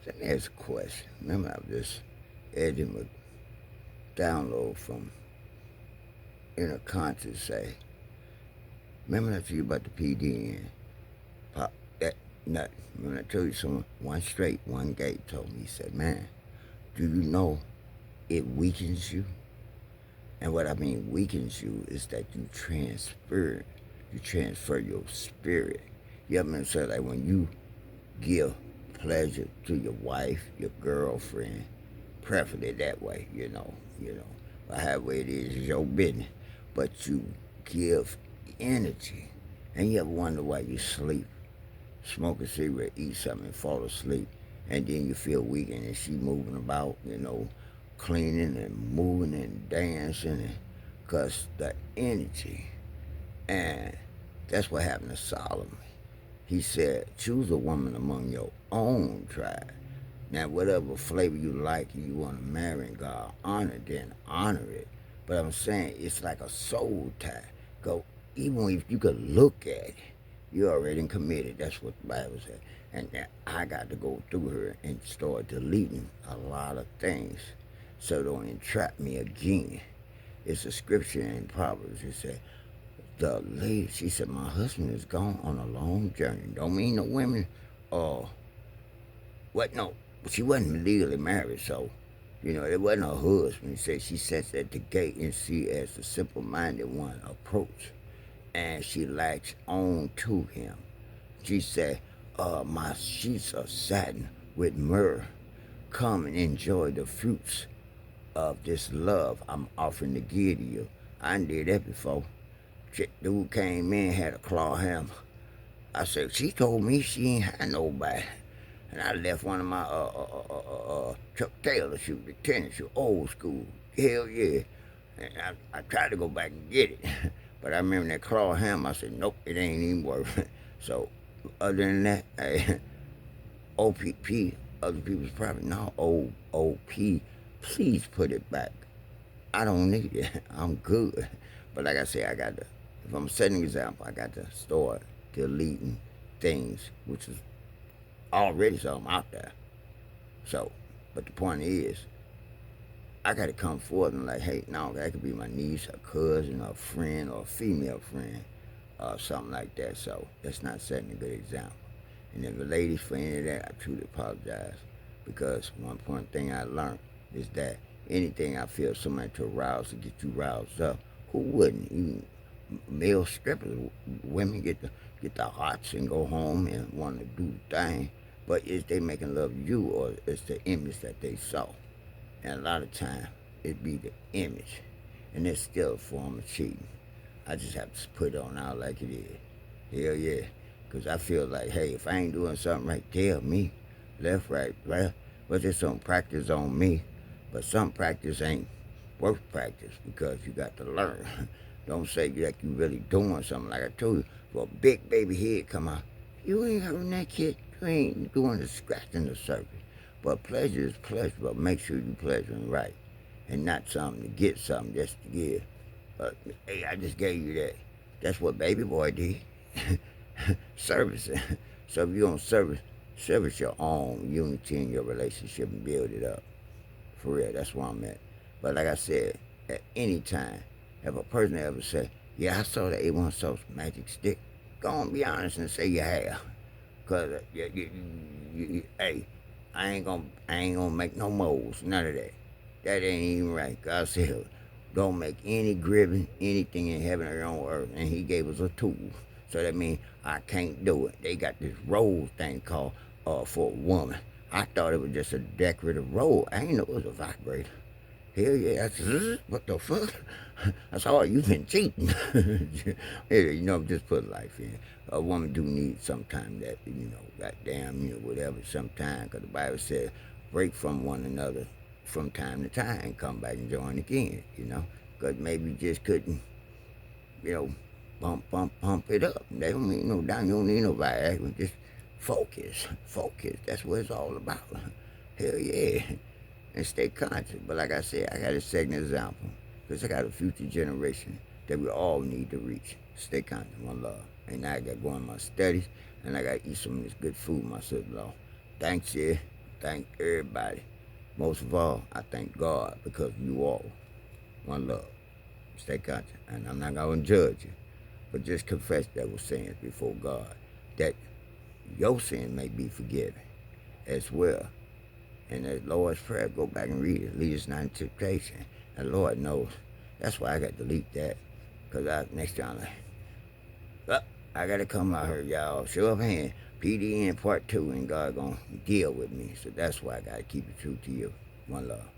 Let me ask a question. Remember, I was just editing with download from inner conscious say, remember I told you about the PDN? Pop that nut. Remember I told you someone, one straight, one gay told me, he said, man, do you know it weakens you? And what I mean weakens you is that you transfer your spirit. You know what I mean? So like when you give pleasure to your wife, your girlfriend, preferably that way, however it is your business. But you give energy. And you ever wonder why you sleep, smoke a cigarette, eat something, and fall asleep, and then you feel weak and she moving about, cleaning and moving and dancing, and because the energy. And that's what happened to Solomon. He said, choose a woman among your own tribe. Now, whatever flavor you like and you want to marry and God honor, then honor it. But I'm saying it's like a soul tie. Go, even if you could look at it, you're already committed. That's what the Bible said. And now I got to go through her and start deleting a lot of things so don't entrap me again. It's a scripture in Proverbs. It said, the lady, she said, my husband is gone on a long journey. Don't mean the women, uh, what, no, she wasn't legally married, so, it wasn't her husband. She sits at the gate and see as the simple-minded one approach, and she latched on to him. She said, my sheets are satin with myrrh. Come and enjoy the fruits of this love I'm offering to give to you. I did that before. Dude came in, had a claw hammer. I said, she told me she ain't had nobody. And I left one of my Chuck Taylor shoes, the tennis shoe, old school. Hell yeah. And I tried to go back and get it. But I remember that claw hammer, I said, nope, it ain't even worth it. So other than that, OPP, other people's property, now OP, please put it back. I don't need it. I'm good. But like I said, if I'm setting an example, I got to start deleting things, which is already something out there. So, but the point is, I got to come forward and like, hey, no, that could be my niece, a cousin, or a friend, or a female friend, or something like that. So that's not setting a good example. And if the ladies for any of that, I truly apologize because one important thing I learned is that anything I feel somebody to arouse to get you roused up, who wouldn't? Even male strippers, women get the hots and go home and want to do the thing, but is they making love to you or it's the image that they saw? And a lot of time it be the image, and it's still a form of cheating. I just have to put it on out like it is. Hell yeah. Because I feel like, hey, if I ain't doing something right, tell me. Left, right. But there's some practice on me. But some practice ain't worth practice because you got to learn. Don't say like you really doing something. Like I told you, for a big baby head come out, you ain't hurting that kid. You ain't doing the scratching the surface. But pleasure is pleasure, but make sure you pleasuring right. And not something to get something just to give. Hey, I just gave you that. That's what baby boy did. Service. So if you don't service your own unity in your relationship and build it up. For real, that's where I'm at. But like I said, at any time, if a person ever say, yeah, I saw the A1 Sauce magic stick, go on, be honest and say you have. Cause hey, I ain't gonna make no moles, none of that. That ain't even right. God said, don't make any grieving, anything in heaven or on earth. And he gave us a tool. So that means I can't do it. They got this rose thing called for a woman. I thought it was just a decorative rose. I didn't know it was a vibrator. Hell yeah, that's what the fuck? That's all you've been cheating. Just put life in. A woman do need sometime that, goddamn, whatever, sometime, because the Bible says break from one another from time to time and come back and join again. Because maybe you just couldn't, you know, pump it up. They don't need no down, you don't need no Viagra, just focus. That's what it's all about. Hell yeah. And stay conscious. But like I said, I got to set an example because I got a future generation that we all need to reach. Stay conscious, one love. And now I got to go on my studies and I got to eat some of this good food, my sister-in-law. Thanks, yeah. thank everybody. Most of all, I thank God because you all. One love. Stay conscious. And I'm not going to judge you, but just confess those sins before God, that your sin may be forgiven as well. And the Lord's Prayer, go back and read it. Lead us not into temptation. And the Lord knows. That's why I got to delete that. Because next time, oh, I got to come out here, y'all. Show of hand. PDN part 2, and God going to deal with me. So that's why I got to keep it true to you. One love.